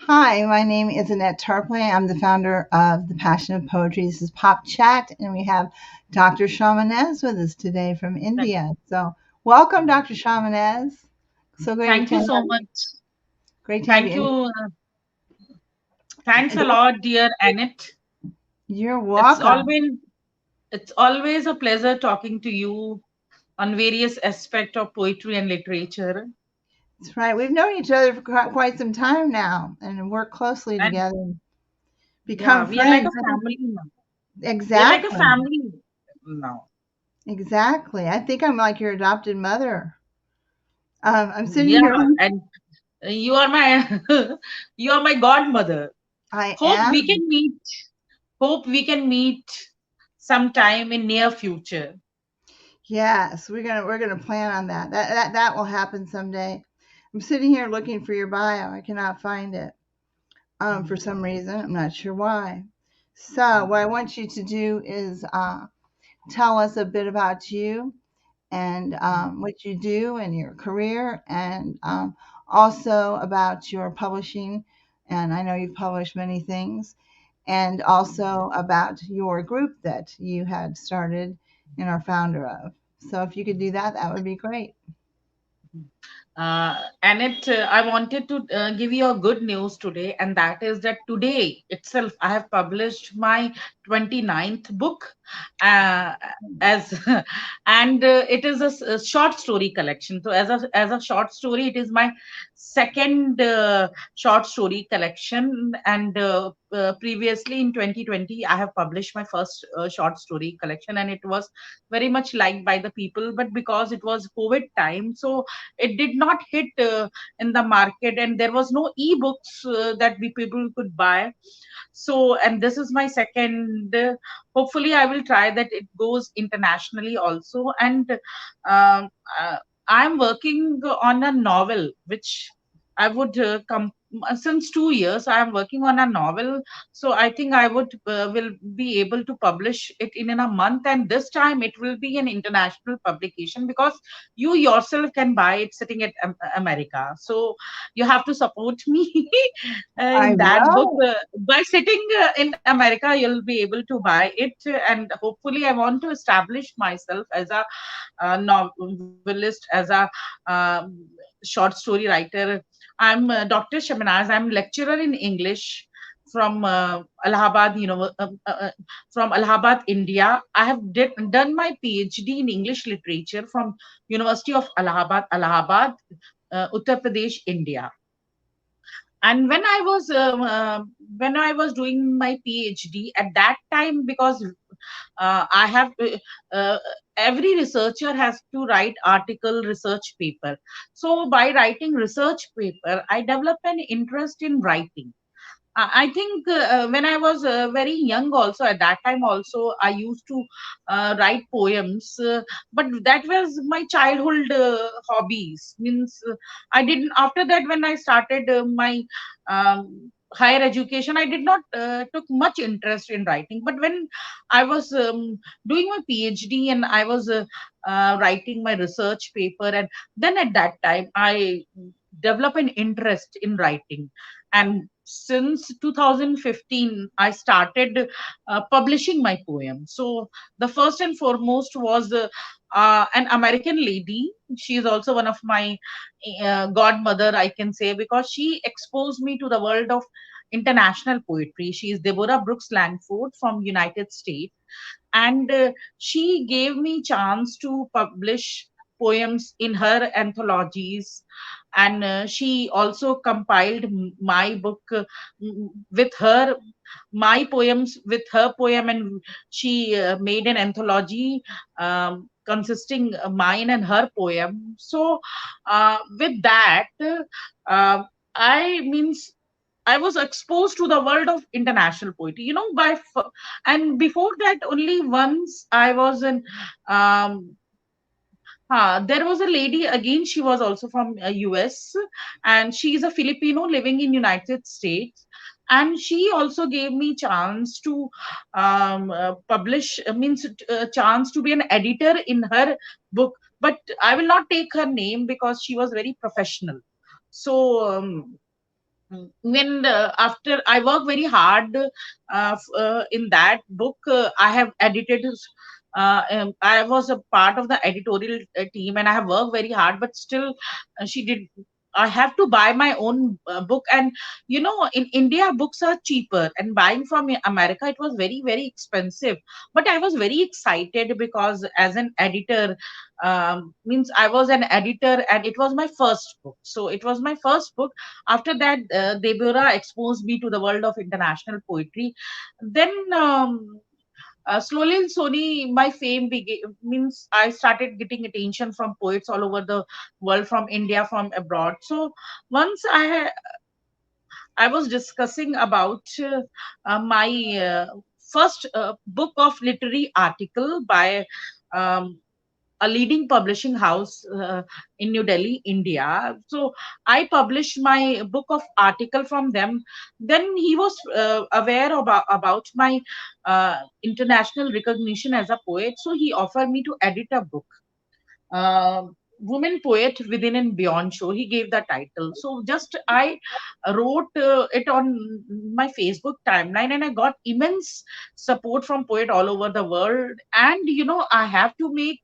Hi, my name is Annette Tarpley. I'm the founder of The Passion of Poetry. This is Pop Chat, and we have Dr. Shamenaz with us today from Th- India. So, welcome, Dr. Shamenaz. So great Thank to you have so you. much. Great to have Thank you. you. Thanks And a lot, dear Annette. you're It's welcome. always it's always a pleasure talking to you on various aspects of poetry and literature. That's right. We've known each other for quite some time now and work closely And together and become yeah, we are like friends. a family now. We are like a Exactly. family now. Exactly. I think I'm like your adopted mother. I'm sitting Yeah, here. and you are my you are my godmother. I Hope we am. can meet. Hope we can meet sometime in near future. Yes, we're gonna plan on that. That will happen someday. I'm sitting here looking for your bio. I cannot find it. For some reason, I'm not sure why. So what I want you to do is tell us a bit about you and what you do and your career, and also about your publishing. And I know you've published many things, and also about your group that you had started and are founder of. So if you could do that, that would be great. Annette, I wanted to give you a good news today, and that is that today itself I have published my 29th book, uh, as and it is a short story collection. So as a short story, it is my second short story collection, and previously in 2020 I have published my first short story collection, and it was very much liked by the people. But because it was COVID time, so it did not hit in the market, and there was no ebooks that we people could buy. So, and this is my second. Hopefully I will try that it goes internationally also. And um, uh, I'm working on a novel which I would come since 2 years. I am working on a novel, so I think I would will be able to publish it in a month, and this time it will be an international publication because you yourself can buy it sitting at America. So you have to support me I in that book. will. By sitting in America, you'll be able to buy it, and hopefully, I want to establish myself as a novelist, as a short story writer. I'm Dr. Shamenaz. I'm lecturer in English from from Allahabad, India. I have done my PhD in English literature from University of Allahabad, Uttar Pradesh, India. And when I was doing my PhD at that time, because I have uh, every researcher has to write article, research paper. So by writing research paper, I developed an interest in writing. I think when I was very young, also at that time, also I used to write poems, but that was my childhood hobbies. Means I didn't. After that, when I started my higher education, I did not took much interest in writing. But when I was doing my PhD and I was writing my research paper, and then at that time I developed an interest in writing. And since 2015 I started publishing my poem. So the first and foremost was an American lady. She is also one of my godmother, I can say, because she exposed me to the world of international poetry. She is Deborah Brooks Langford from United States, and she gave me chance to publish poems in her anthologies. And she also compiled my book with her, my poems with her poem, and she made an anthology consisting mine and her poem. So with that, uh, I means I was exposed to the world of international poetry, and before that, only once I was in. Um, there was a lady again. She was also from US, and she is a Filipino living in United States. And she also gave me chance to publish, means chance to be an editor in her book. But I will not take her name because she was very professional. So. when after I work very hard in that book, I have edited. I was a part of the editorial team, and I have worked very hard. But still, she did. I have to buy my own book, and in India, books are cheaper, and buying from America, it was very very expensive. But I was very excited because as an editor, means I was an editor, and it was my first book. So it was my first book. After that, Deborah exposed me to the world of international poetry. Then slowly and slowly, my fame began. Means I started getting attention from poets all over the world, from India, from abroad. So once I was discussing about my first book of literary article by um, a leading publishing house in New Delhi, India. So I published my book of article from them. Then he was aware about my international recognition as a poet. So he offered me to edit a book, uh, woman poet within and beyond show, he gave the title. So just I wrote it on my Facebook timeline, and I got immense support from poet all over the world. And I have to make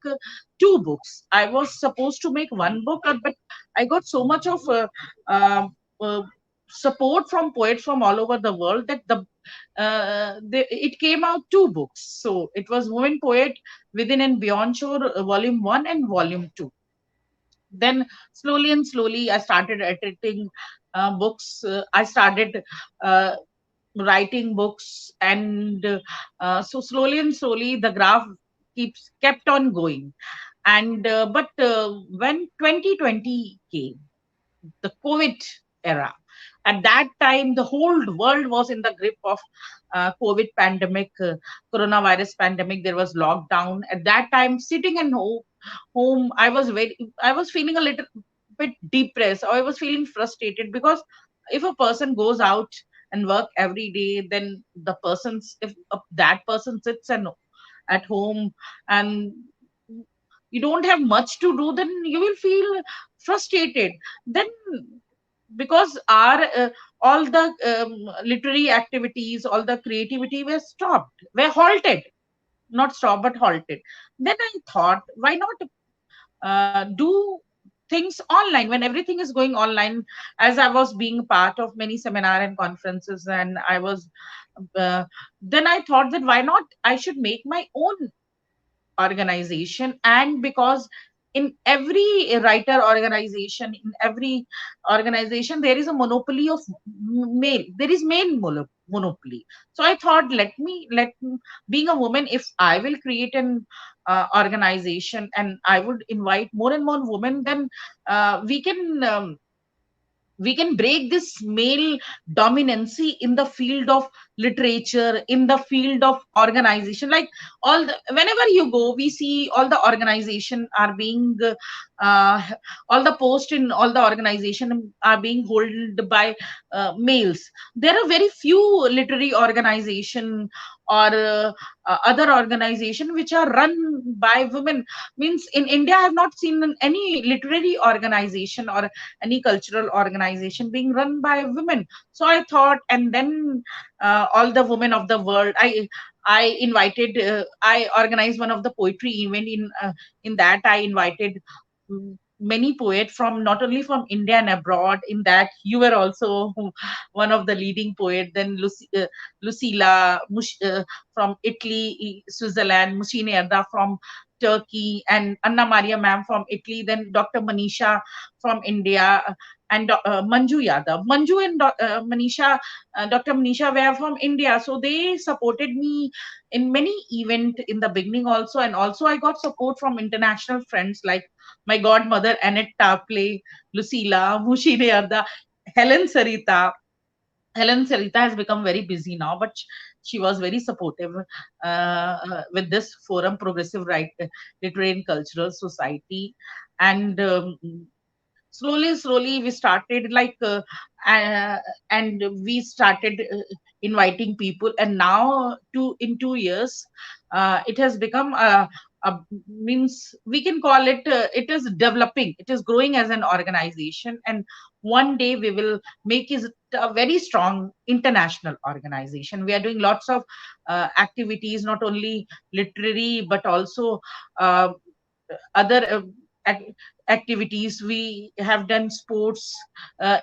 two books. I was supposed to make one book, but I got so much of uh, uh, support from poets from all over the world that it came out two books. So it was woman poet within and beyond shore, volume 1 and volume 2. Then slowly and slowly I started editing books. I started uh, writing books, and so slowly and slowly the graph keeps kept on going. And but when 2020 came, the COVID era. At that time, the whole world was in the grip of COVID pandemic, coronavirus pandemic. There was lockdown. At that time, sitting in home, I was feeling a little bit depressed, or I was feeling frustrated, because if a person goes out and work every day, then if that person sits and at home, and you don't have much to do, then you will feel frustrated. Then, because our all the literary activities, all the creativity were stopped, were halted, not stopped but halted. Then I thought, why not do things online when everything is going online? As I was being part of many seminar and conferences, and I was then I thought that why not I should make my own organization. And because in every writer organization, in every organization, there is a monopoly of male, there is male monopoly. So I thought, being a woman, if I will create an organization, and I would invite more and more women, then we can break this male dominancy in the field of literature, in the field of organization. Like, whenever you go, we see all the organization are being uh, all the post in all the organization are being held by males. There are very few literary organization, or other organization which are run by women. Means in India, I have not seen any literary organization or any cultural organization being run by women. So I thought, and then all the women of the world, I organized one of the poetry event. In that, I invited many poets from, not only from India and abroad. In that, you were also one of the leading poet. Then Lucila from Italy, Switzerland, Mushine Erda from Turkey, and Anna Maria ma'am from Italy. Then Dr. Manisha from India, and Manju Yadav. Manju and Dr. Manisha were from India, so they supported me in many event in the beginning also. And also I got support from international friends like my godmother Annette, Tarpley, Lucila, Mushine Arda, Helen Sarita. Helen Sarita has become very busy now, but she was very supportive with this forum, Progressive Right Literary and Cultural Society. And slowly we started uh, and we started inviting people. And now, in 2 years, it has become a means we can call it, it is developing, it is growing as an organization. And one day we will make it a very strong international organization. We are doing lots of activities, not only literary but also uh, other ac- activities. We have done sports,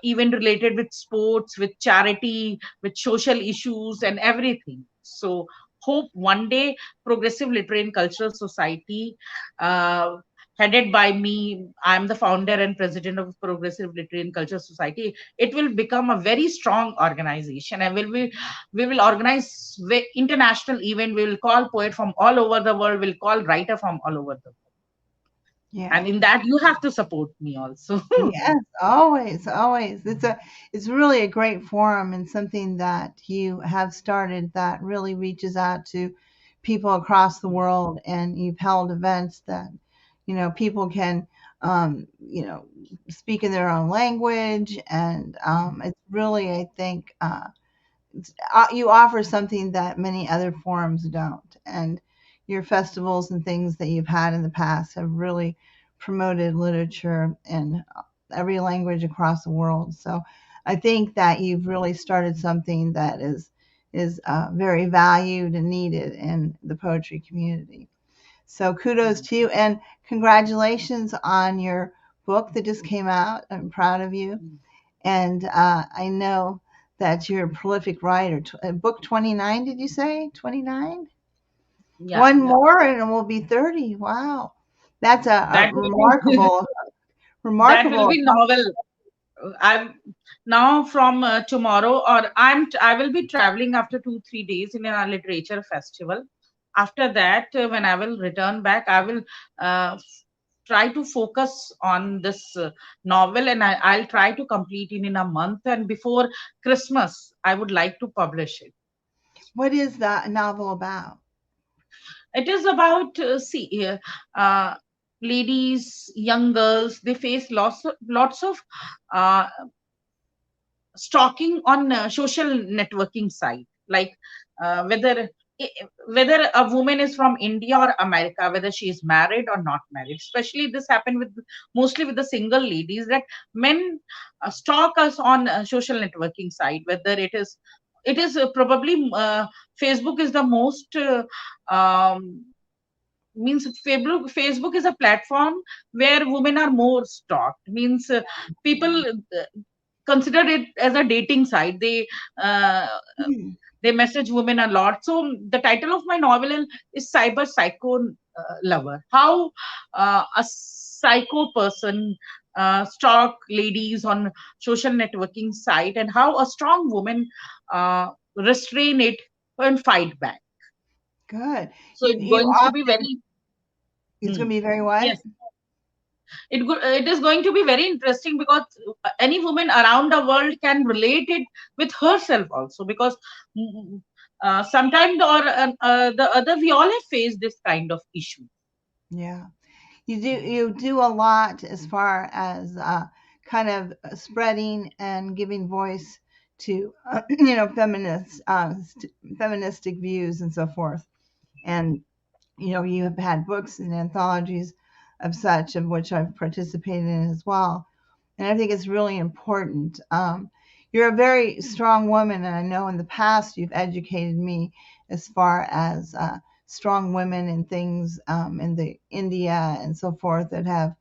even related with sports, with charity, with social issues and everything. So hope one day Progressive Literary and Cultural Society, uh, headed by me, I'm the founder and president of Progressive Literary and Cultural Society, it will become a very strong organization, and we will organize international event. We will call poet from all over the world, we'll call writer from all over the world, Yeah. and in that you have to support me also. Yes, always, always. It's really a great forum and something that you have started that really reaches out to people across the world. And you've held events that, people can, you know, speak in their own language, and it's really, I think, you offer something that many other forums don't. And your festivals and things that you've had in the past have really promoted literature in every language across the world. So I think that you've really started something that is very valued and needed in the poetry community. So kudos to you, and congratulations on your book that just came out. I'm proud of you. And I know that you're a prolific writer. Book 29, did you say? 29? Yeah, One more and it will be 30. Wow. That's a that will be remarkable, that will remarkable. be novel. I'm now from tomorrow, or I will be traveling after 2 3 days in a literature festival. After that, when I will return back, I will try to focus on this novel, and I'll try to complete it in a month, and before Christmas I would like to publish it. What is that novel about? It is about ladies, young girls. They face lots of uh, stalking on social networking site, like whether whether a woman is from India or America, whether she is married or not married. Especially this happened with mostly with the single ladies, that men stalk us on social networking site, whether it is probably Facebook is the most means Facebook is a platform where women are more stalked, means people consider it as a dating site. Uh, Hmm. they message women a lot. So the title of my novel is Cyber Psycho Lover. How a psycho person stalk ladies on social networking site, and how a strong woman restrain it and fight back. Good. So it's You going to be often, very it's hmm, going to be very what? yes, it is going to be very interesting, because any woman around the world can relate it with herself also, because sometimes or the other, we all have faced this kind of issue. Yeah. You do a lot as far as kind of spreading and giving voice to feminists, feministic views and so forth. And you have had books and anthologies of such, of which I've participated in as well. And I think it's really important. You're a very strong woman, and I know in the past you've educated me as far as strong women and things in the India and so forth that have,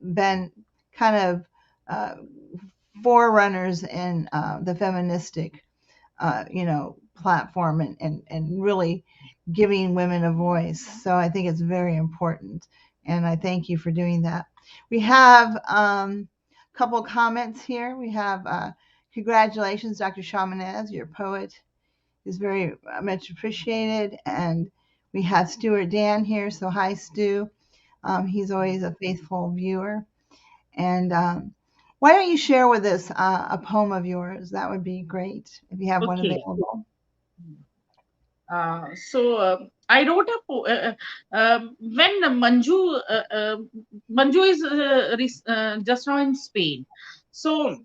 been kind of uh, forerunners in the feministic platform, and really giving women a voice. So I think it's very important. And I thank you for doing that. We have a couple comments here. We have congratulations, Dr. Shamenaz, your poet is very much appreciated. And we have Stuart Dan here. So hi, Stu. He's always a faithful viewer. And why don't you share with us a poem of yours? That would be great if you have one Okay. available. So I wrote a when Manju is just now in Spain. So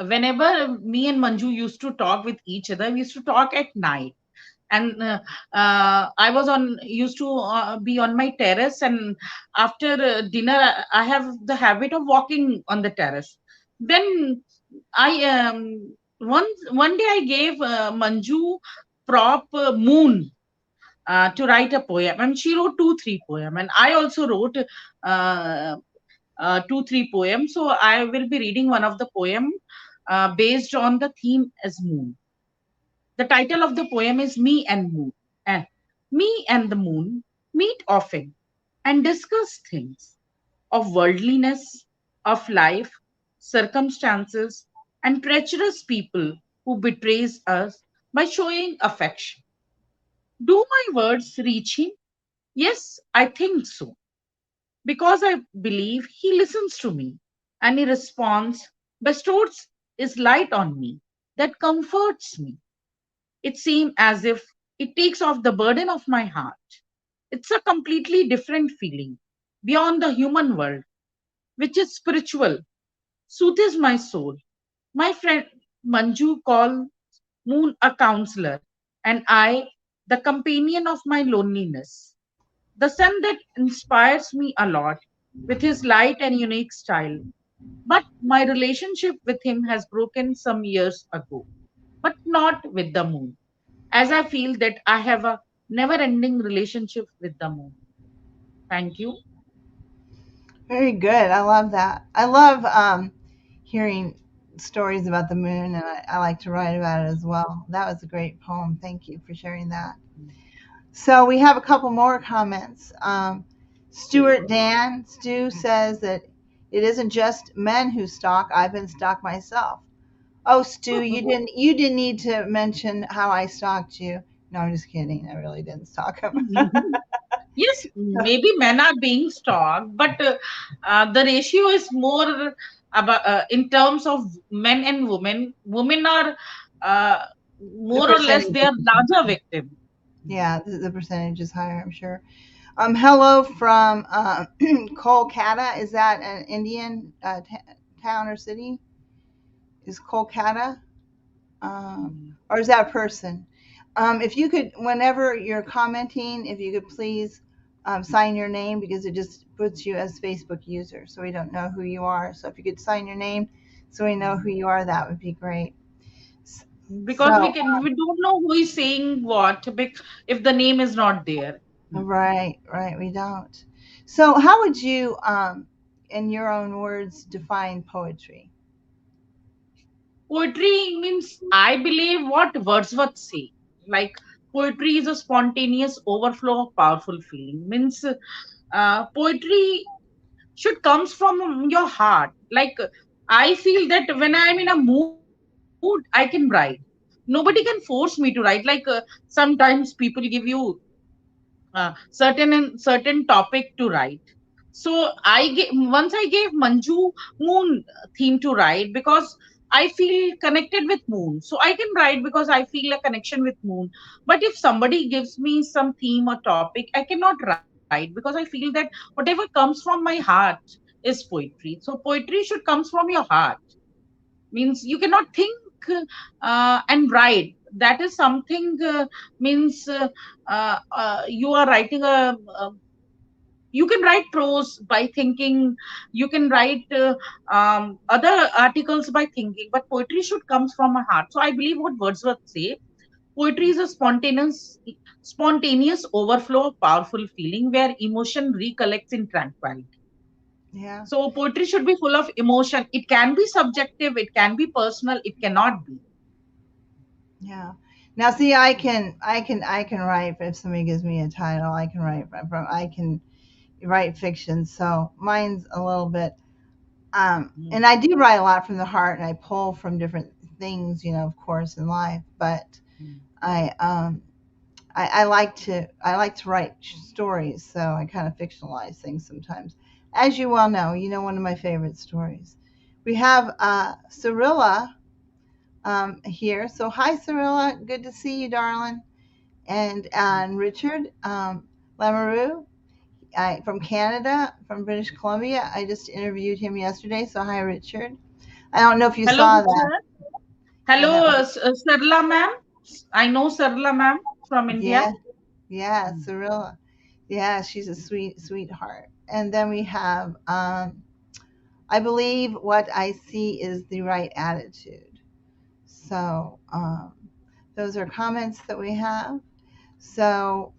whenever me and Manju used to talk with each other, we used to talk at night. and I was on used to be on my terrace, and after dinner I have the habit of walking on the terrace. Then I one day I gave Manju prop moon to write a poem, and she wrote two three poem, and I also wrote uh, two three poems. So I will be reading one of the poem based on the theme as moon. The title of the poem is Me and Moon. Eh, Me and the moon meet often and discuss things of worldliness, of life, circumstances, and treacherous people who betrays us by showing affection. Do my words reach him? Yes, I think so. Because I believe he listens to me and he responds, bestows his light on me that comforts me. It seems as if it takes off the burden of my heart. It's a completely different feeling beyond the human world, which is spiritual, soothes my soul. My friend Manju called Moon a counselor, and I the companion of my loneliness. The sun that inspires me a lot with his light and unique style. But my relationship with him has broken some years ago, but not with the moon, as I feel that I have a never ending relationship with the moon. Thank you. Very good. I love that. I love hearing stories about the moon, and I like to write about it as well. That was a great poem. Thank you for sharing that. So we have a couple more comments. Stuart Dan Stu says that it isn't just men who stalk. I've been stalked myself. Oh, Stu, you didn't need to mention how I stalked you. No, I'm just kidding. I really didn't stalk him. Yes, maybe men are being stalked, but the ratio is more about in terms of men and women. Women are The more or less percentage, they are larger victim. yeah, the percentage is higher, I'm sure. Hello from Kolkata. Is that an Indian town or city? Is Kolkata? Or is that a person? If you could, whenever you're commenting, if you could please sign your name because it just puts you as Facebook user, so we don't know who you are. So if you could sign your name, so we know who you are, that would be great. Because So we don't know who is saying what if the name is not there. right, right, we don't. So how would you, in your own words, define poetry? Poetry means, I believe, what Wordsworth say. Like poetry is a spontaneous overflow of powerful feeling. Means poetry should comes from your heart. Like I feel that when I'm in a mood, I can write. Nobody can force me to write. Like sometimes people give you certain topic to write. So once I gave Manju moon theme to write because I feel connected with moon. So I can write because I feel a connection with moon. But if somebody gives me some theme or topic, I cannot write because I feel that whatever comes from my heart is poetry. So poetry should comes from your heart. Means you cannot think and write. That is something means you are writing a you can write prose by thinking, you can write other articles by thinking, but poetry should comes from a heart. So I believe what Wordsworth say, poetry is a spontaneous overflow of powerful feeling where emotion recollects in tranquility. Yeah, So poetry should be full of emotion. It can be subjective, it can be personal, it cannot be. yeah. Now, see, I can write. If somebody gives me a title, I can write from. I can write fiction. So mine's a little bit. And I do write a lot from the heart, and I pull from different things, of course, in life. But I I like to write stories, so I kind of fictionalize things sometimes. As you well know, one of my favorite stories. We have Cirilla here. So hi, Cirilla. Good to see you, darling. And Richard Lamoureux from Canada, from British Columbia. I just interviewed him yesterday. So hi, Richard. I don't know if you Hello, saw that. Richard. So Hello, that was Sarla ma'am. I know Sarla ma'am. from India. Yeah, yeah, Mm. Cirilla. Yeah, she's a sweetheart. And then we have, I believe what I see is the right attitude. So those are comments that we have. So,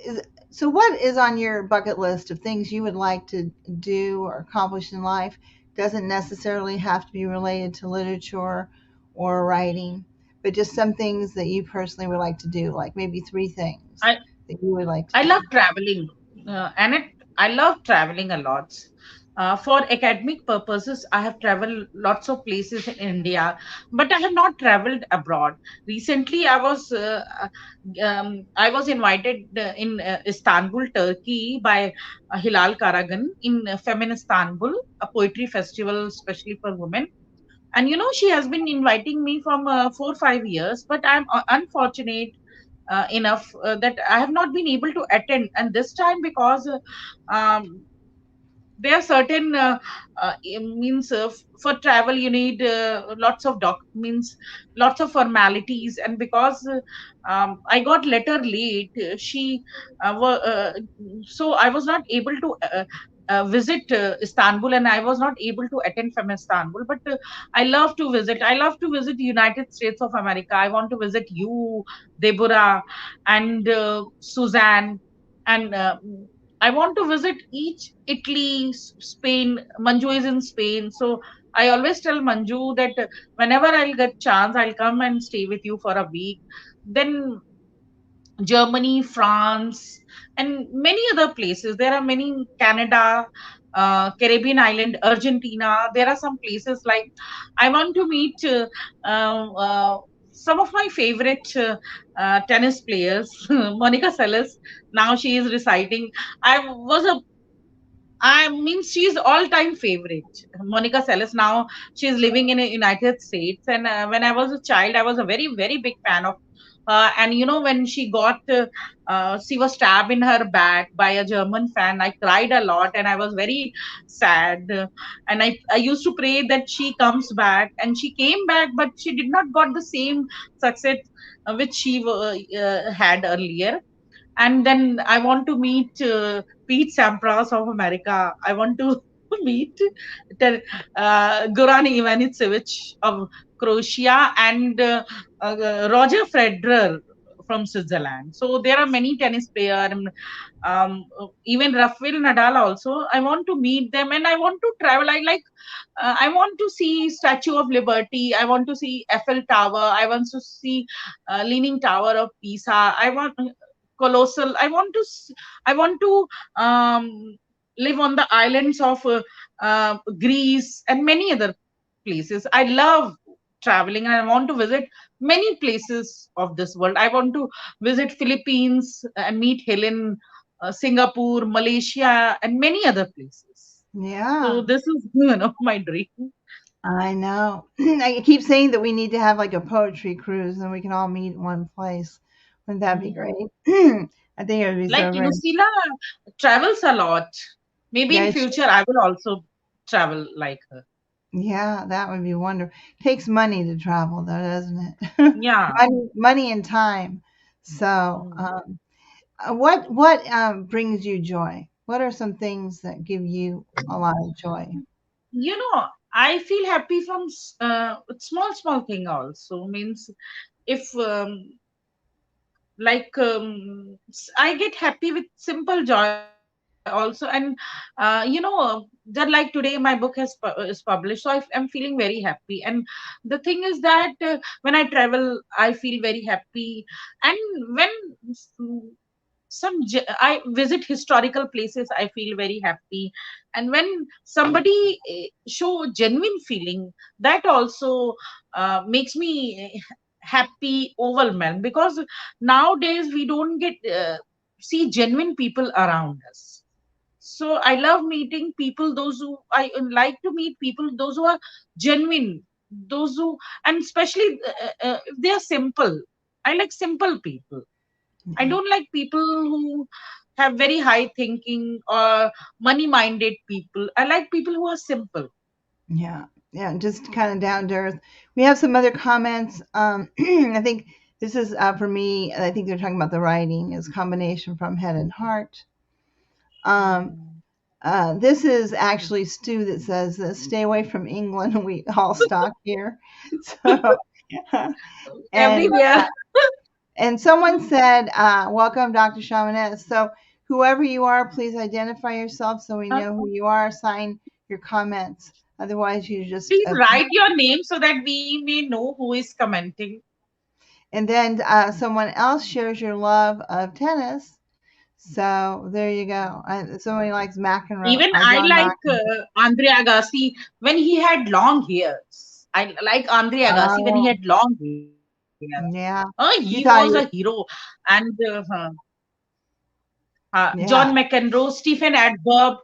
is, so what is on your bucket list of things you would like to do or accomplish in life? Doesn't necessarily have to be related to literature or writing, but just some things that you personally would like to do, like maybe three things I that you would like to I love do. traveling, Annette. I love traveling a lot. For academic purposes, I have traveled lots of places in India, but I have not traveled abroad. Recently, I was invited in Istanbul, Turkey, by Hilal Karagan in Femin Istanbul, a poetry festival especially for women. And she has been inviting me from 4 5 years, but I'm unfortunate enough that I have not been able to attend. And this time, because um, there are certain means for travel you need lots of documents, lots of formalities, and because I got letter late, she so I was not able to visit Istanbul, and I was not able to attend from Istanbul. But I love to visit United States of America. I want to visit you, Deborah, and Suzanne, and I want to visit each Italy, Spain. Manju is in Spain, so I always tell Manju that whenever I'll get chance, I'll come and stay with you for a week. Then Germany, France, and many other places. There are many Canada, Caribbean island, Argentina. There are some places like I want to meet uh, uh, some of my favorite tennis players. Monica Seles. Now she is reciting. I mean, she's all-time favorite. Monica Seles. Now she's living in the United States, and when I was a child, I was a very, very big fan of. And when she was stabbed in her back by a German fan. I cried a lot, and I was very sad. And I used to pray that she comes back, and she came back, but she did not got the same success which she had earlier. And then I want to meet Pete Sampras of America. I want to meet Goran Ivanisevic of Croatia, and Roger Federer from Switzerland. So there are many tennis players, even Rafael Nadal also. I want to meet them, and I want to travel. I want to see Statue of Liberty. I want to see Eiffel Tower. I want to see Leaning Tower of Pisa. I want Colossal. I want to live on the islands of Greece and many other places. I love traveling, and I want to visit many places of this world. I want to visit Philippines and meet Helen, Singapore, Malaysia, and many other places. So Yeah, this is my dream. I know. I keep saying that we need to have like a poetry cruise and we can all meet in one place. Wouldn't that be Mhm. great? I think it would be Like so great. Lucilla travels a lot. Maybe in Yeah, future I will also travel like her. yeah, that would be wonderful. Takes money to travel, though, doesn't it? Yeah. Money and time. So, Mm. what brings you joy? What are some things that give you a lot of joy? I feel happy from small small thing also. Means if I get happy with simple joy also. And that like today my book is published, so I'm feeling very happy. And the thing is that when I travel I feel very happy. And when mm, I visit historical places, I feel very happy. And when somebody show genuine feeling, that also makes me happy, overwhelmed, because nowadays we don't get see genuine people around us. So I love meeting people, those who I like to meet people, those who are genuine, those who, and especially if they are simple. I like simple people. I Yeah, don't like people who have very high thinking or money minded people. I like people who are simple. yeah, yeah, just kind of down to earth. We have some other comments. I think This is for me. I think they're talking about the writing is combination from head and heart. Um, Mm. this is actually Stu that says this. Stay away from England. We all stock here. So, and Everywhere. and someone said, "Welcome, Dr. Shamenaz." So, whoever you are, please identify yourself so we know who you are. Sign your comments. Otherwise, you just Please write your name so that we may know who is commenting. and then someone else shares your love of tennis. So there you go. Somebody likes McEnroe, Even I John like McEnroe. Andre Agassi when he had long hairs. I like Andre Agassi when he Oh, had long hair. He yeah. was a You hero. thought he was, And John yeah. McEnroe, Stephen Adverb,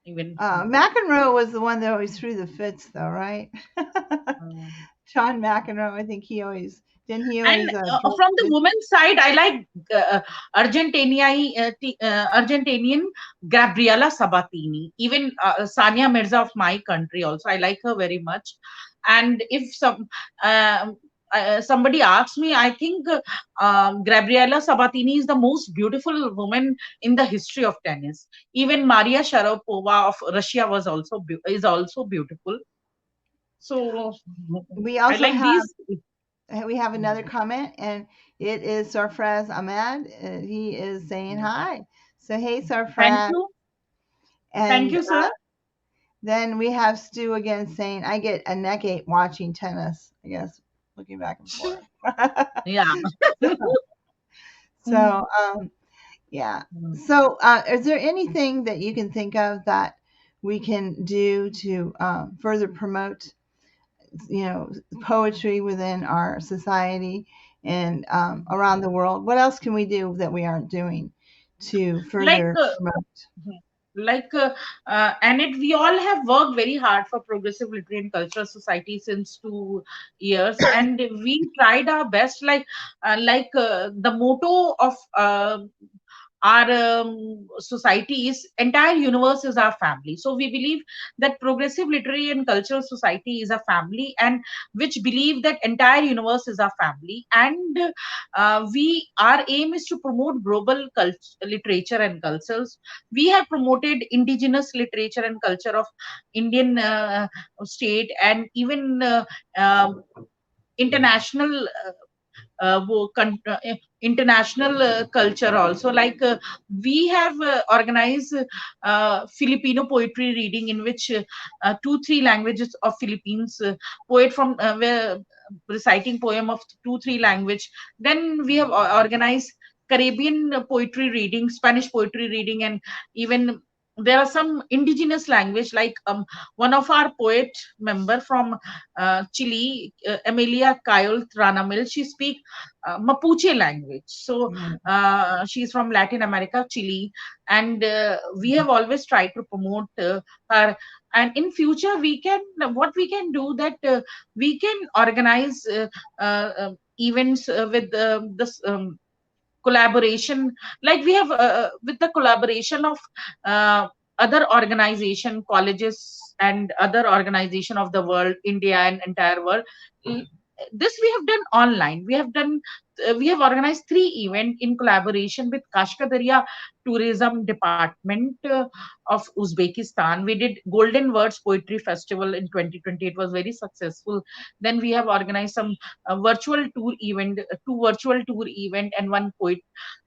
even. McEnroe was the one that always threw the fits, though, right? Um, John McEnroe. I think he always didn't he and always throw from the the fits? women's side, I like Argentinian Gabriela Sabatini, even Sania Mirza of my country. Also, I like her very much. And if somebody asks me, I think Gabriela Sabatini is the most beautiful woman in the history of tennis. Even Maria Sharapova of Russia is also beautiful. So We I also like have these. we have another comment, and it is Sarfraz Ahmad. He is saying hi. So hey, Thank Sarfraz, you. Thank and you, sir. then we have Stu again saying, "I get a neck ache watching tennis." I guess looking back and forth. Yeah. So yeah. So is there anything that you can think of that we can do to further promote, poetry within our society and around the world? What else can we do that we aren't doing to like further promote? like Annette, we all have worked very hard for Progressive Literary and Cultural Society since 2 years, and we tried our best. The motto of our society is entire universe is our family. So we believe that Progressive Literary and Cultural Society is a family, and which believe that entire universe is our family. And we our aim is to promote global literature and cultures. We have promoted indigenous literature and culture of Indian state, and even international international culture also. We have organized Filipino poetry reading, in which two three languages of Philippines poet from were reciting poem of two three language. Then we have organized Caribbean poetry reading, Spanish poetry reading, and even there are some indigenous language, one of our poet member from Chile, Emilia Kyle Tranamil. She speak Mapuche language. So Mm. she's from Latin America, Chile, and we have always tried to promote her. And in future, we can do that we can organize events with this. Collaboration, like we have with the collaboration of uh, other organization, colleges and other organization of the world, India and entire world. L- this we have done online. We have organized three events in collaboration with Kashkadaria tourism department of Uzbekistan. We did Golden Words Poetry Festival in 2020. It was very successful. Then we have organized some virtual tour event, two virtual tour event, and one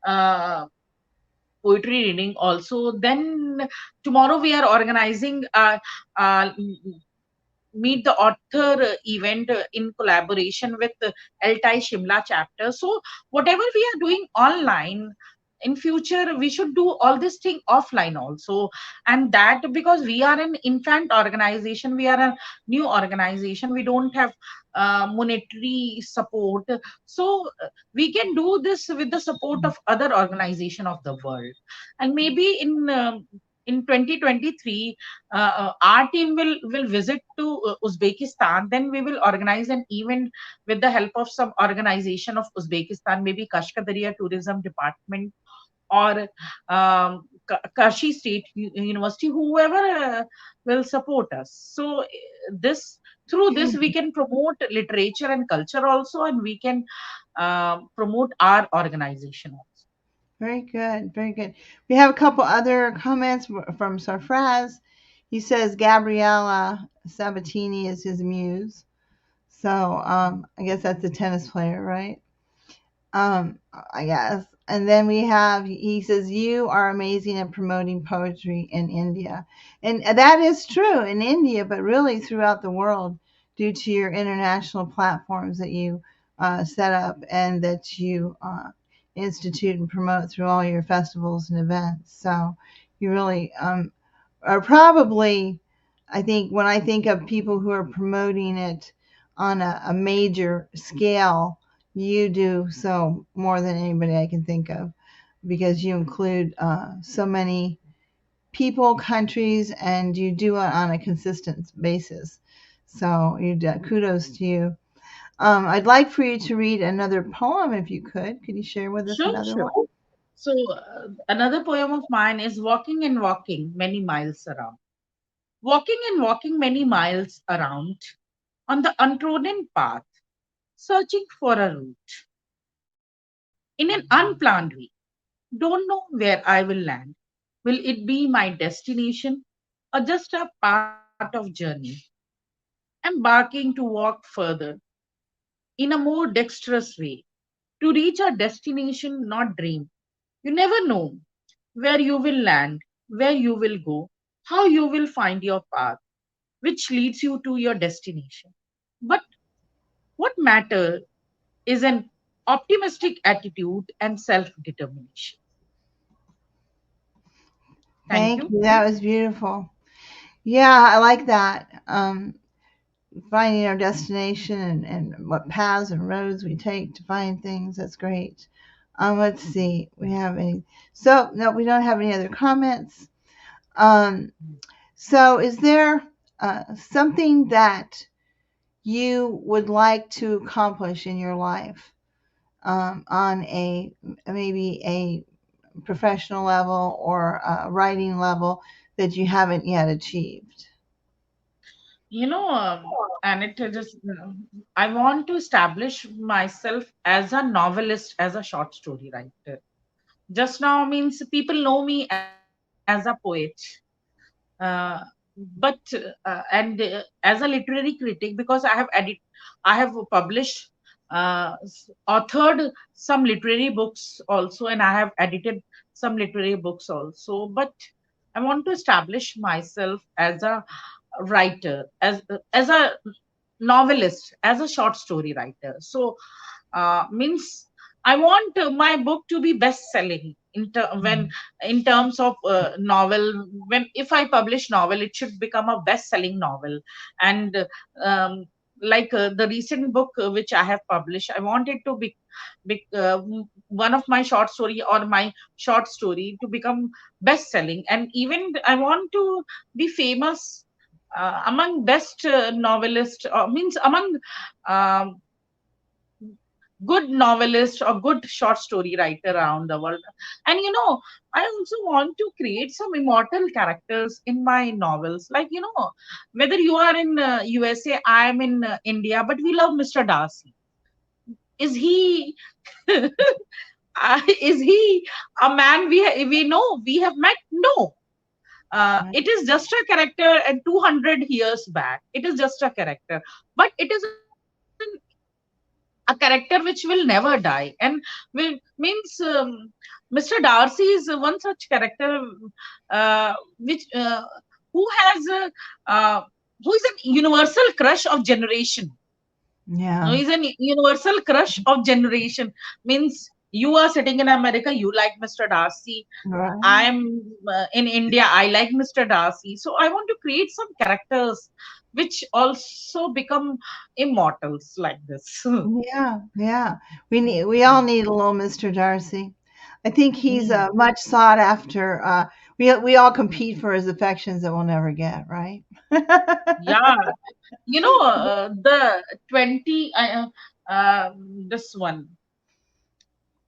uh, poetry reading also. Then tomorrow we are organizing uh, meet the author event in collaboration with Altai Shimla chapter. So whatever we are doing online, in future we should do all this thing offline also. And that because we are an infant organization, we are a new organization, we don't have monetary support. So we can do this with the support of other organization of the world. And maybe in 2023 our team will visit to Uzbekistan. Then we will organize an event with the help of some organization of Uzbekistan, maybe Kashkadaria tourism department, or Kashi State University, whoever will support us. So this through this we can promote literature and culture also, and we can promote our organization also. Very good, very good. We have a couple other comments from Sarfraz. He says Gabriella Sabatini is his muse. So I guess that's a tennis player, right? I guess. And then we have, he says, you are amazing at promoting poetry in India. And that is true in India, but really throughout the world due to your international platforms that you set up and that you institute and promote through all your festivals and events. So you really are probably, I think, when I think of people who are promoting it on a major scale, you do so more than anybody I can think of because you include so many people, countries, and you do it on a consistent basis. So you kudos to you. I'd like for you to read another poem if you could. Could you share with us Sure, another sure. one? So another poem of mine is walking and walking many miles around. Walking and walking many miles around on the untrodden path, searching for a route in an unplanned way. Don't know where I will land. Will it be my destination or just a part of journey? Embarking to walk further in a more dexterous way to reach a destination, not dream. You never know where you will land, where you will go, how you will find your path, which leads you to your destination. But what matters is an optimistic attitude and self determination. Thank Thank you. you. That was beautiful. Yeah, I like that. Finding our destination and what paths and roads we take to find things. That's great. Let's see. We have any? So no, we don't have any other comments. Um, so is there something that you would like to accomplish in your life on a maybe a professional level or a writing level that you haven't yet achieved? And it just, I want to establish myself as a novelist, as a short story writer. Just now means people know me as a poet, uh, but and as a literary critic, because I have published, authored some literary books also, and I have edited some literary books also. But I want to establish myself as a writer, as a novelist, as a short story writer. So means I want my book to be best selling when in terms of novel. When if I publish novel, it should become a best selling novel. And um, like the recent book which I have published, I want it to be one of my short story, or my short story to become best selling. And even I want to be famous among best novelist, or means among um, good novelist or good short story writer around the world. And I also want to create some immortal characters in my novels. Like, whether you are in USA, I am in India, but we love Mr. Darcy. Is he is he a man we know, we have met? No. Right. It is just a character, and 200 years back it is just a character, but it is a character which will never die. And will means Mr. Darcy is one such character, which who has who is an universal crush of generation. No, Yeah. he's a universal crush of generation. Means you are sitting in America, you like Mr. Darcy. Right. I'm in India, I like Mr. Darcy. So I want to create some characters which also become immortals like this. Yeah, yeah. We all need a little Mr. Darcy. I think he's Hmm. much sought after. We all compete for his affections that we'll never get, right? Yeah, the 20, this one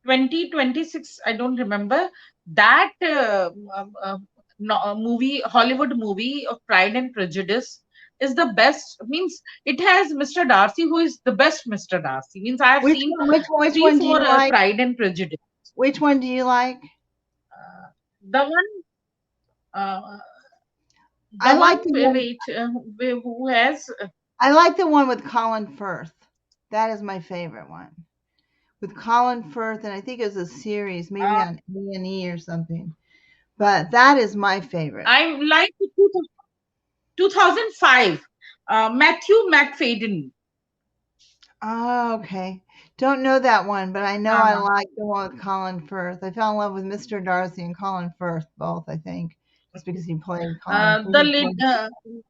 2026, I don't remember, that movie, Hollywood movie of Pride and Prejudice, is the best. Means it has Mr. Darcy, who is the best Mr. Darcy. Means I have Which seen one? Which three, one do four you like? Pride and Prejudice. Which one do you like? The one, uh, I the like one. the one. Wait, who has? I like the one with Colin Firth. That is my favorite one. With Colin Firth, and I think it was a series, maybe Uh, on A&E or something. But that is my favorite. I like 2005. Matthew McFadden. Oh, okay. Don't know that one, but I know I Uh, like the one with Colin Firth. I fell in love with Mr. Darcy and Colin Firth both, I think, just because he played Colin the Firth.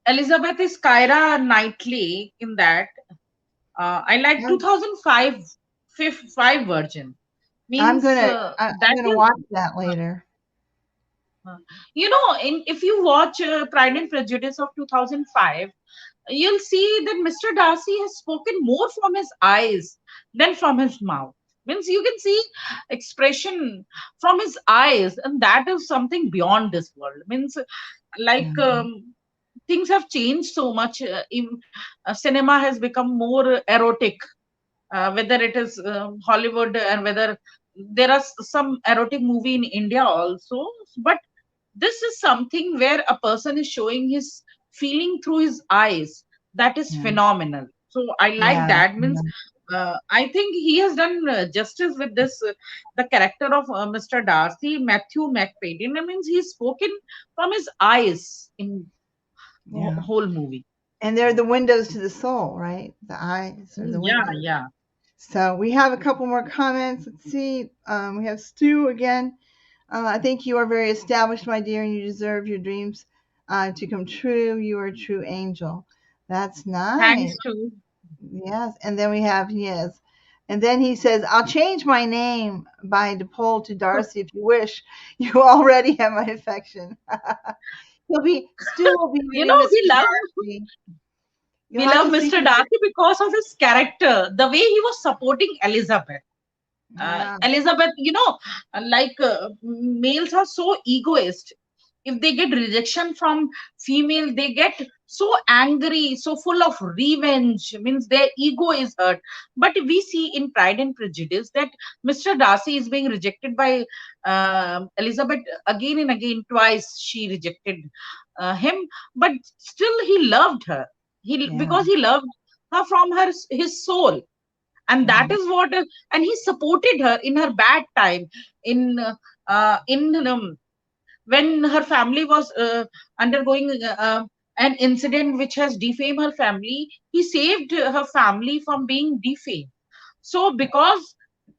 Elizabeth is Kyra Knightley in that. I like Yeah. 2005 five version. I'm Means gonna I'm that gonna is, watch that later. uh, if you watch Pride and Prejudice of 2005, you'll see that Mr. Darcy has spoken more from his eyes than from his mouth. Means you can see expression from his eyes, and that is something beyond this world. Means Yeah. like things have changed so much. Cinema has become more erotic, whether it is Hollywood, and whether there are some erotic movie in India also. But this is something where a person is showing his feeling through his eyes. That is Yeah. phenomenal. So I like Yeah. that. Means I think he has done justice with this. The character of Mr. Darcy, Matthew McFadden. I means he's spoken from his eyes in Yeah. whole movie. And they're the windows to the soul, right? The eyes are the Yeah, windows. yeah. So we have a couple more comments. Let's see. We have Stu again. I think you are very established, my dear, and you deserve your dreams to come true. You are a true angel. That's nice. Thanks to Yes. And then we have, yes. And then he says, I'll change my name by Depol to Darcy if you wish. You already have my affection. Stu will be your you new know Mr. Darcy. You'll we have love to see. Mr. Darcy because of his character, the way he was supporting Elizabeth. Yeah. Elizabeth, like males are so egoist. If they get rejection from female, they get so angry, so full of revenge. Means their ego is hurt. But we see in Pride and Prejudice that Mr. Darcy is being rejected by Elizabeth again and again. Twice she rejected him, but still he loved her. Yeah. Because he loved her from his soul, and that Mhm. is what and he supported her in her bad time, in when her family was undergoing an incident which has defamed her family. He saved her family from being defamed. So because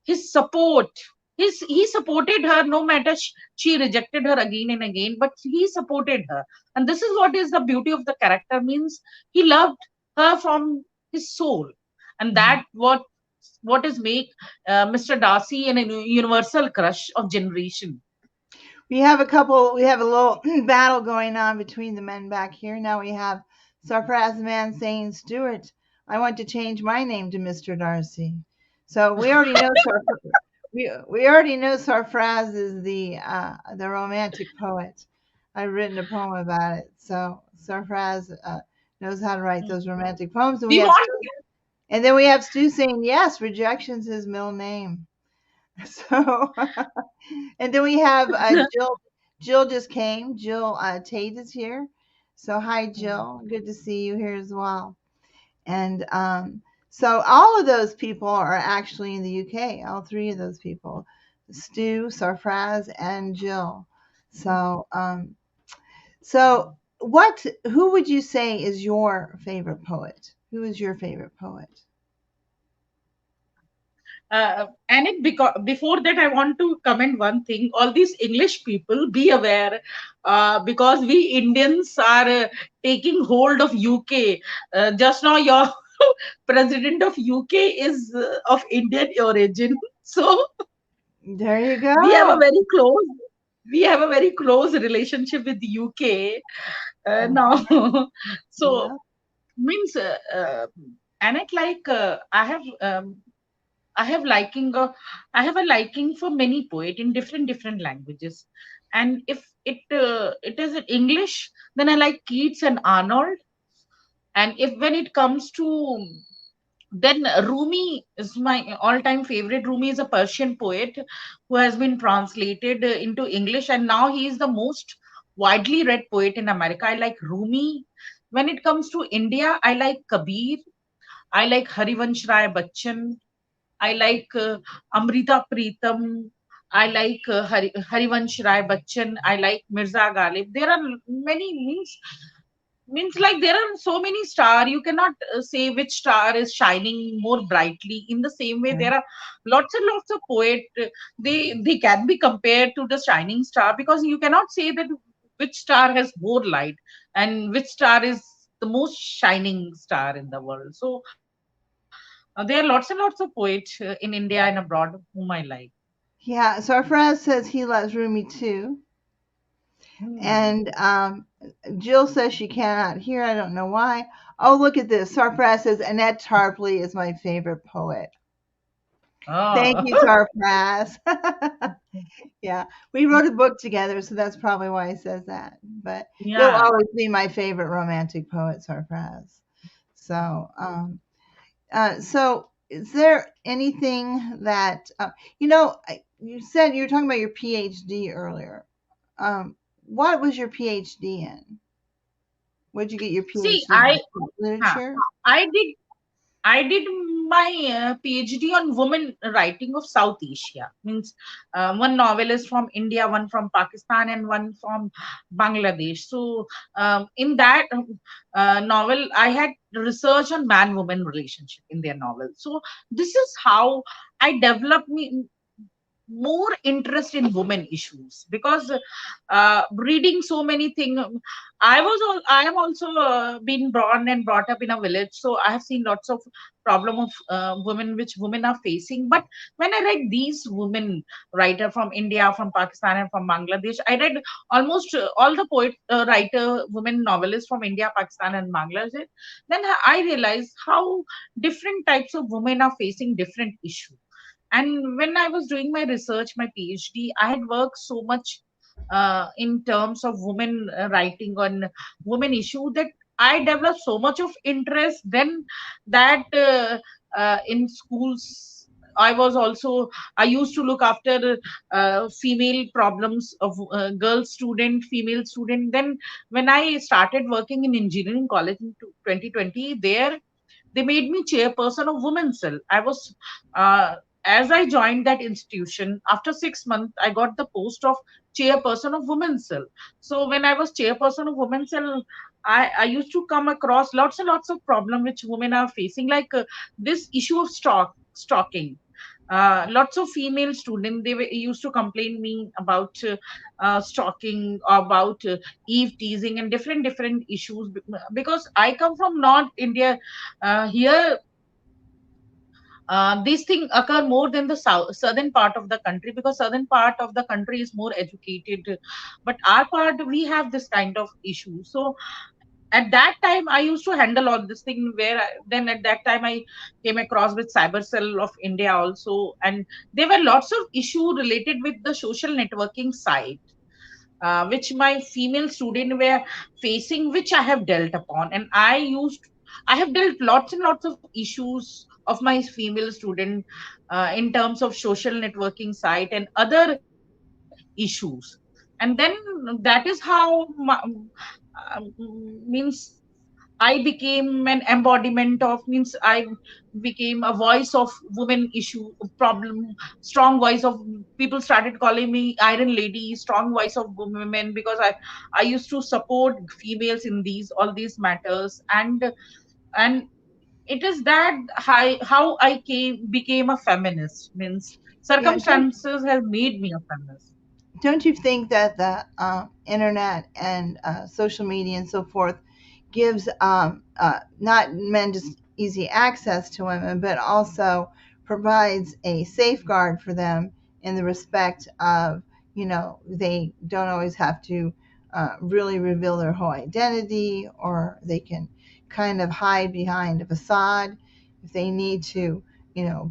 his support, he supported her no matter she rejected her again and again, but he supported her. And this is what is the beauty of the character. Means he loved her from his soul, and Mhm. that what is make Mr. Darcy an universal crush of generation. We have a little battle going on between the men back here. Now we have Sarfraz man saying, Stuart, I want to change my name to Mr. Darcy. So we already know Sarfraz is the romantic poet. I've written a poem about it. So Sarfraz knows how to write those romantic poems. We want And then we have Stu saying, yes, rejection's his middle name. So and then we have Jill. Jill just came. Jill Tate is here. So hi, Jill. Good to see you here as well. And so all of those people are actually in the UK. All three of those people, Stu, Sarfraz, and Jill. So so what? Who would you say is your favorite poet? Who is your favorite poet? and it because before that I want to comment one thing. All these English people, be aware, because we Indians are taking hold of UK. Just now your president of UK is of Indian origin. So There you we have a go. very close we have a very close relationship with the UK now. So Yeah. means and it like I have I have liking I have a liking for many poet in different languages. And if it is in English, then I like Keats and Arnold. And if when it comes to, then Rumi is my all-time favorite. Rumi is a Persian poet who has been translated into English, and now he is the most widely read poet in America. I like Rumi. When it comes to India, I like Kabir. I like Harivansh Rai Bachchan. I like Amrita Preetham. I like Harivansh Rai Bachchan. I like Mirza Ghalib. There are many, means like there are so many star, you cannot say which star is shining more brightly. In the same way, there are lots and lots of poet, they can be compared to the shining star, because you cannot say that which star has more light and which star is the most shining star in the world. So there are lots and lots of poets in India and abroad whom I like. Yeah, so our friend says he loves Rumi too. Hmm. And Jill says she cannot hear. I don't know why. Oh, look at this. Sarfraz says Annette Tarpley is my favorite poet. Thank Oh. you, Sarfraz. Yeah, we wrote a book together, so that's probably why he says that. But you'll Yeah. always be my favorite romantic poet, Sarfraz. So, so is there anything that you said you were talking about your PhD earlier? What was your PhD in? Where'd you get your See, PhD in? huh, Literature? I did I did my PhD on women writing of South Asia. Means one novelist from India, one from Pakistan, and one from Bangladesh. So in that novel, I had research on man-woman relationship in their novel. So this is how I developed me more interest in women issues, because reading so many things, I am also been born and brought up in a village, so I have seen lots of problem of women which women are facing. But when I read these women writer from India, from Pakistan, and from Bangladesh, I read almost all the poet writer women novelists from India, Pakistan, and Bangladesh, then I realized how different types of women are facing different issues. And when I was doing my research, my PhD, I had worked so much in terms of women writing on women issue, that I developed so much of interest then, that in schools I was also, I used to look after female problems of girl student, female student. Then when I started working in engineering college in 2020, there they made me chairperson of women's cell. I was uh, as I joined that institution, after 6 months I got the post of chairperson of women's cell. So when I was chairperson of women's cell, I used to come across lots and lots of problem which women are facing, like this issue of stalking. Lots of female students, they used to complain me about stalking, about eve teasing, and different issues. Because I come from North India, here these things occur more than the southern part of the country, because southern part of the country is more educated, but our part we have this kind of issue. So at that time I used to handle all this thing, where then at that time I came across with cyber cell of India also, and there were lots of issue related with the social networking site, which my female student were facing, which I have dealt upon. And I have dealt lots and lots of issues of my female student in terms of social networking site and other issues. And then that is how means I became an embodiment of, means I became a voice of women issue problem, strong voice of, people started calling me Iron Lady, strong voice of women, because I used to support females in these all these matters. And it is that how I became a feminist, means Yeah, circumstances have made me a feminist. don't you think that the internet and social media and so forth gives not men just easy access to women, but also provides a safeguard for them in the respect of, they don't always have to really reveal their whole identity, or they can kind of hide behind a facade if they need to.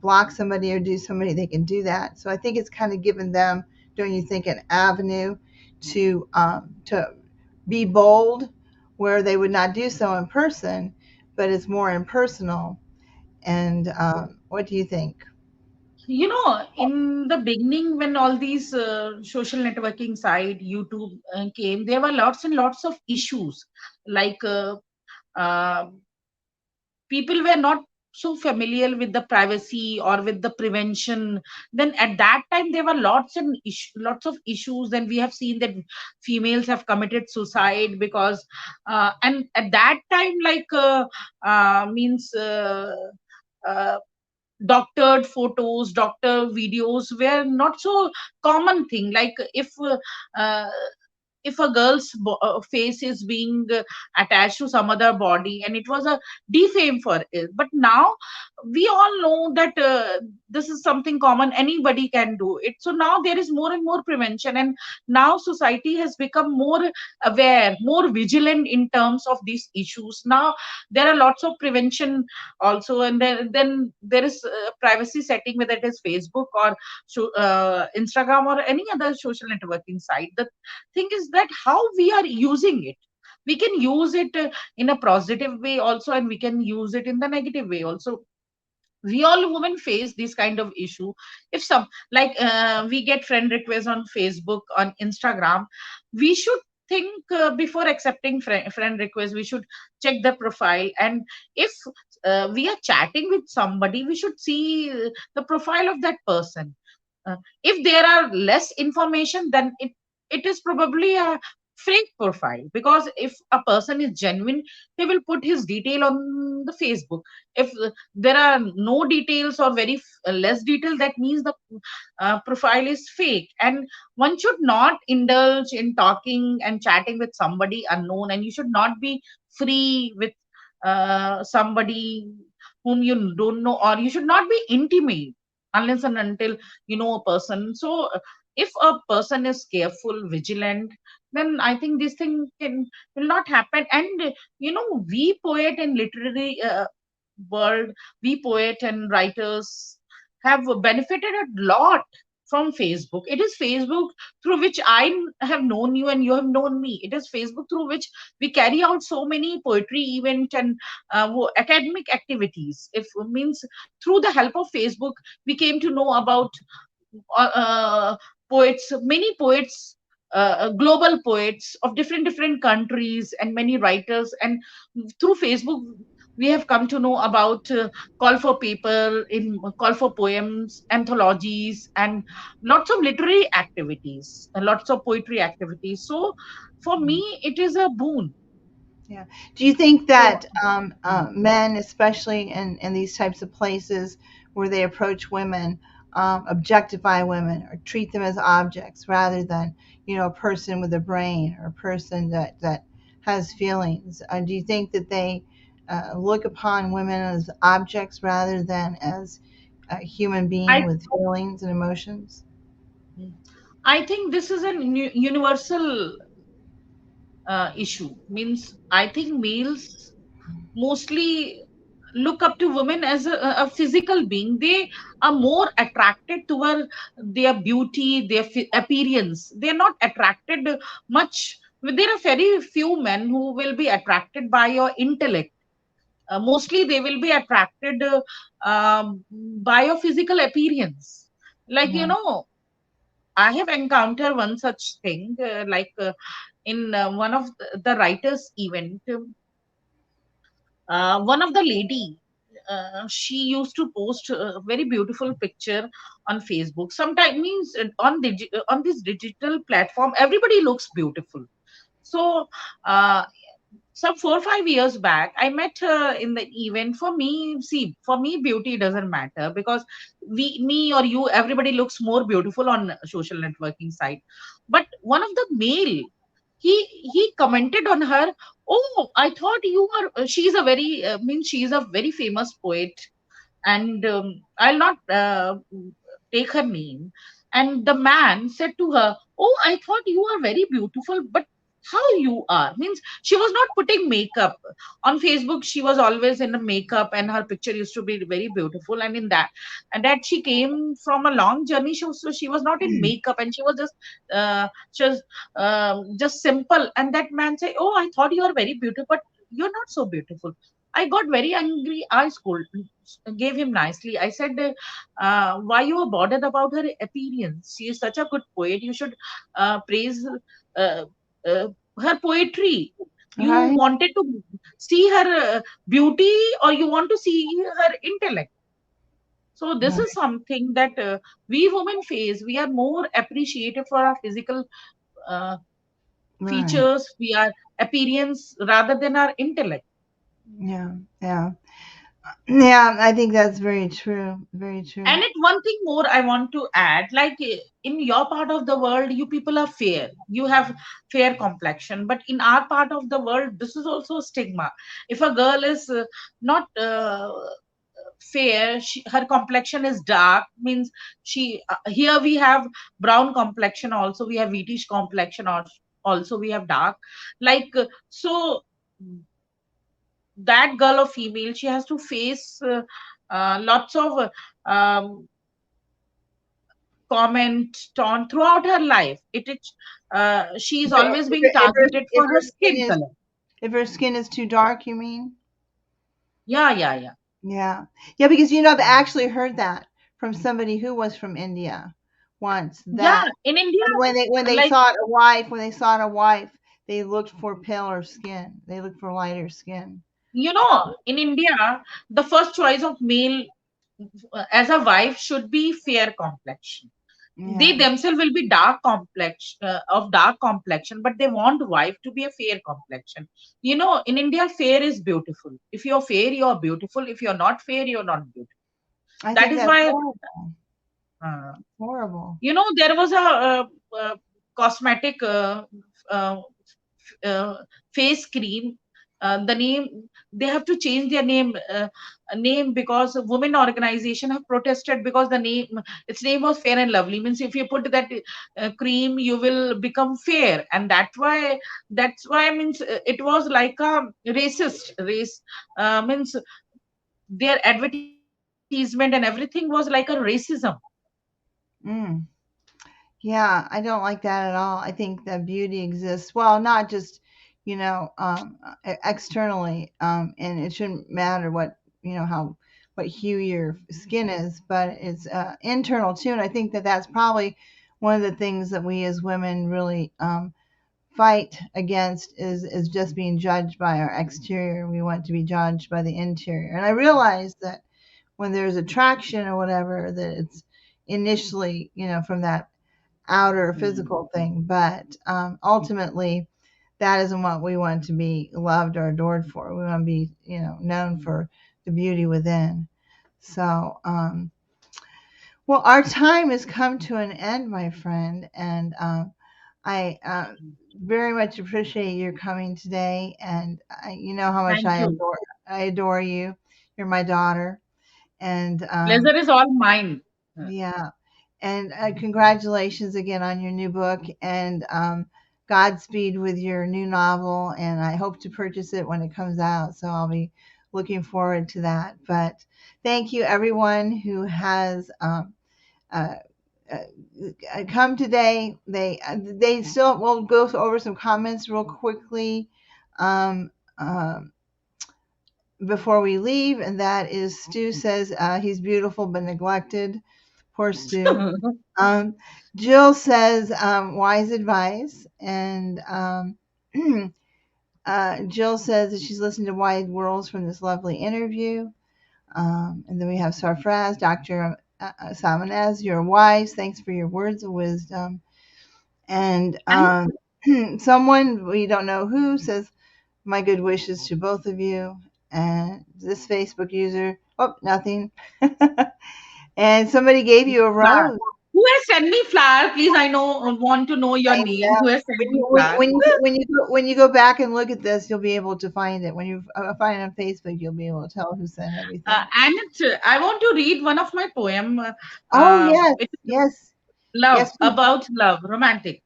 block somebody or do somebody, they can do that. So I think it's kind of given them, don't you think, an avenue to be bold where they would not do so in person, but it's more impersonal. And what do you think? In the beginning, when all these social networking site, YouTube came, there were lots and lots of issues. Like uh, people were not so familiar with the privacy or with the prevention. Then at that time there were lots of issues. Then we have seen that females have committed suicide because and at that time, like means uh, doctored photos, doctor videos were not so common thing. Like uh, if a girl's face is being attached to some other body, and it was a defame for it. But now we all know that this is something common, anybody can do it. So now there is more and more prevention, and now society has become more aware, more vigilant in terms of these issues. Now there are lots of prevention also. And then there is privacy setting, whether it is Facebook or Instagram or any other social networking site. The thing is that how we are using it. We can use it in a positive way also, and we can use it in the negative way also. We all women face this kind of issue. If some, like we get friend requests on Facebook, on Instagram, we should think before accepting friend requests. We should check the profile. And if we are chatting with somebody, we should see the profile of that person. If there are less information, then it is probably a fake profile. Because if a person is genuine, he will put his detail on the Facebook. If there are no details or very less detail, that means the profile is fake. And one should not indulge in talking and chatting with somebody unknown, and you should not be free with somebody whom you don't know, or you should not be intimate unless and until you know a person. So if a person is careful, vigilant, then I think this thing can will not happen. And we poet and literary world, we poet and writers have benefited a lot from Facebook. It is Facebook through which I have known you and you have known me. It is Facebook through which we carry out so many poetry event and academic activities. If means through the help of Facebook, we came to know about poets, many poets, global poets of different countries, and many writers. And through Facebook, we have come to know about call for paper, in call for poems, anthologies, and lots of literary activities, and lots of poetry activities. So for me, it is a boon. Yeah. Do you think So that men, especially in these types of places where they approach women, objectify women or treat them as objects rather than, a person with a brain or a person that has feelings? Do you think that they look upon women as objects rather than as a human being I with feelings and emotions? I think this is a universal issue. Means I think males mostly look up to women as a physical being. They are more attracted toward their beauty, their appearance. They are not attracted much. There are very few men who will be attracted by your intellect. Mostly they will be attracted by your physical appearance. Like, Yeah. I have encountered one such thing, like in one of the writers event. One of the lady, she used to post a very beautiful picture on Facebook. Sometimes means on this digital platform, everybody looks beautiful. So some 4 or 5 years back, I met her in the event. For me, see, for me, beauty doesn't matter, because me or you, everybody looks more beautiful on social networking site. But one of the male, he commented on her. Oh, I thought you are. She's a very means she's a very famous poet, and I'll not take her name. And the man said to her, "Oh, I thought you are very beautiful, but." how you are. Means she was not putting makeup on Facebook. She was always in the makeup, and her picture used to be very beautiful. And in that, and that she came from a long journey. So she was not in makeup, and she was just simple. And that man say, "Oh, I thought you are very beautiful, but you're not so beautiful." I got very angry. I scolded, gave him nicely. I said, "Why you are bothered about her appearance? She is such a good poet. You should praise uh, uh, her poetry. You Right, wanted to see her beauty, or you want to see her intellect." So this right, is something that we women face. We are more appreciative for our physical uh, right. features, we are appearance rather than our intellect. Yeah, yeah, yeah. I think that's very true. Very true. And it one thing more I want to add, like in your part of the world, you people are fair. You have fair complexion, but in our part of the world, this is also a stigma. If a girl is not fair, her complexion is dark. Means she here we have brown complexion. Also, we have wheatish complexion. Also, we have dark. Like so, that girl or female, she has to face lots of comment on throughout her life. It is she is always being targeted If for her her skin skin is color. too dark, you mean? Yeah, yeah, yeah, Yeah, yeah. Because I've actually heard that from somebody who was from India once. yeah. That In India, when they like sought a wife, they looked for paler skin. They looked for lighter skin. in India, the first choice of male as a wife should be fair complexion. They Yeah, themselves will be dark complex of dark complexion, but they want wife to be a fair complexion. In India, fair is beautiful. If you're fair, you're beautiful. If you're not fair, you're not beautiful. I That think is that's why horrible. uh, Horrible. there was a cosmetic uh, uh, face cream. The name, they have to change their name because women organization have protested because its name was Fair and Lovely. Means if you put that cream, you will become fair, and that's why means it was like a racist race. Means their advertisement and everything was like a racism. Mm. Yeah, I don't like that at all. I think that beauty exists. Well, not just, externally, and it shouldn't matter how, what hue your skin is, but it's internal too. And I think that that's probably one of the things that we as women really fight against is just being judged by our exterior. We want to be judged by the interior. And I realize that when there's attraction or whatever, that it's initially, from that outer physical thing, but ultimately, that isn't what we want to be loved or adored for. We want to be, known for the beauty within. So, well, our time has come to an end, my friend, and I very much appreciate your coming today. And you know how much Thank you. I adore you. You're my daughter, and Pleasure is all mine. yeah. And congratulations again on your new book, and Godspeed with your new novel. And I hope to purchase it when it comes out. So I'll be looking forward to that. But thank you, everyone who has uh, come today. They still will go over some comments real quickly. Um, um, Before we leave, and that is Stu says he's beautiful but neglected. Poor Stu. Um, Jill says wise advice, and Jill says that she's listened to Wide Worlds from this lovely interview. And then we have Sarfraz, Dr. Shamenaz, you're wise. Thanks for your words of wisdom. And And someone, we don't know who, says, my good wishes to both of you. And this Facebook user, oh, nothing. And somebody gave you a flower. rose. Who has sent me flower? Please, I want to know your I name. know. Who has sent me flower? When you go back and look at this, you'll be able to find it. When you find it on Facebook, you'll be able to tell who sent everything. I want to read one of my poem. Oh yes, It is yes, love, yes. Please. about love, romantic.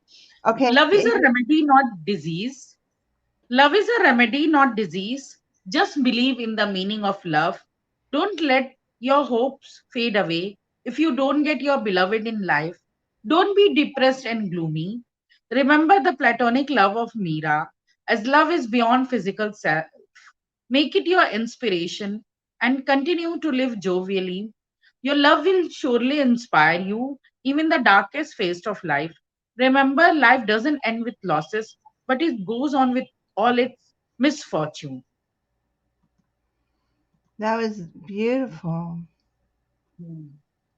Okay. Love is a remedy, not disease. Love is a remedy, not disease. Just believe in the meaning of love. Don't let your hopes fade away if you don't get your beloved in life. Don't be depressed and gloomy. Remember the platonic love of Meera, as love is beyond physical self. Make it your inspiration and continue to live jovially. Your love will surely inspire you, even the darkest phase of life. Remember, life doesn't end with losses, but it goes on with all its misfortune. That was beautiful. Hmm.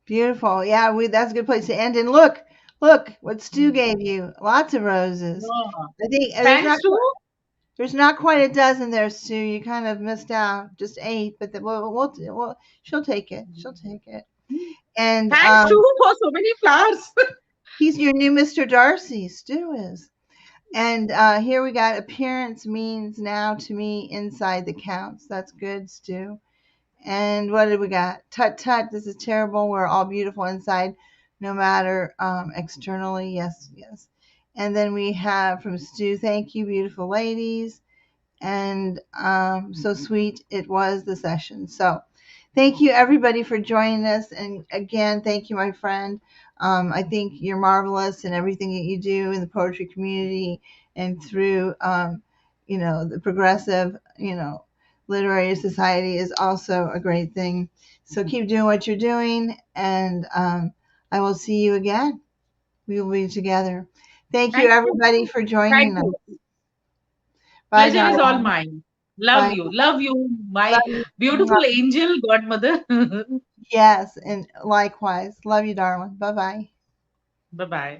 Beautiful. Yeah, that's a good place to end. And look what Stu gave you. Lots of roses. Yeah. I think Thanks to there's not quite a dozen there, Stu. You kind of missed out. Just 8, but she'll take it. She'll take it. And thanks to for so many flowers. he's your new Mr. Darcy. Stu is. And here we got appearance means now to me inside the counts. That's good, Stu. And what did we got? Tut tut, this is terrible. We're all beautiful inside, no matter externally. Yes, yes. And then we have from Stu, thank you, beautiful ladies. And so sweet it was the session. So thank you, everybody, for joining us. And again, thank you, my friend. I think you're marvelous in everything that you do in the poetry community and through, the progressive, literary society is also a great thing. So keep doing what you're doing, and I will see you again. We will be together. Thank you, Thank you. everybody, for Thank joining us. you. Bye, Pleasure is all darling. mine. Love Bye. you. Love you, Love my you. beautiful angel godmother. Yes, and likewise. Love you, darling. Bye bye. Bye bye.